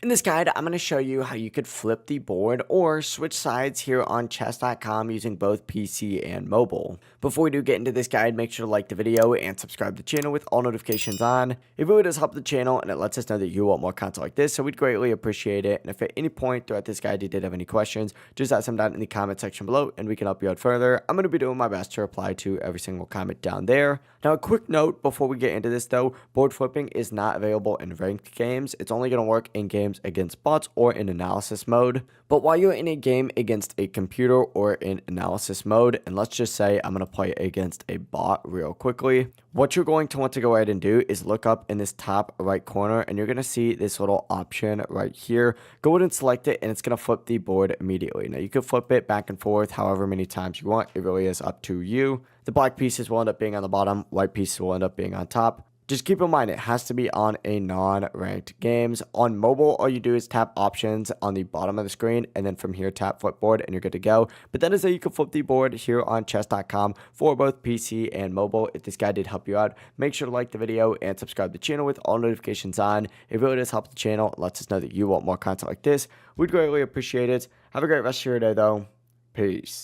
In this guide, I'm going to show you how you could flip the board or switch sides here on chess.com using both PC and mobile. Before we do get into this guide, make sure to like the video and subscribe to the channel with all notifications on. It really does help the channel and it lets us know that you want more content like this, so we'd greatly appreciate it. And if at any point throughout this guide you did have any questions, just ask them down in the comment section below and we can help you out further. I'm going to be doing my best to reply to every single comment down there. Now, a quick note before we get into this though, board flipping is not available in ranked games. It's only going to work in games against bots or in analysis mode. But while you're in a game against a computer or in analysis mode, and let's just say I'm going to play against a bot real quickly, what you're going to want to go ahead and do is look up in this top right corner and you're going to see this little option right here. Go ahead and select it and it's going to flip the board immediately. Now you can flip it back and forth however many times you want. It really is up to you. The black pieces will end up being on the bottom, white pieces will end up being on top. Just keep in mind, it has to be on a non-ranked games. On mobile, all you do is tap options on the bottom of the screen, and then from here, tap flip board, and you're good to go. But that is how you can flip the board here on chess.com for both PC and mobile. If this guide did help you out, make sure to like the video and subscribe to the channel with all notifications on. It really does help the channel. It lets us know that you want more content like this. We'd greatly appreciate it. Have a great rest of your day, though. Peace.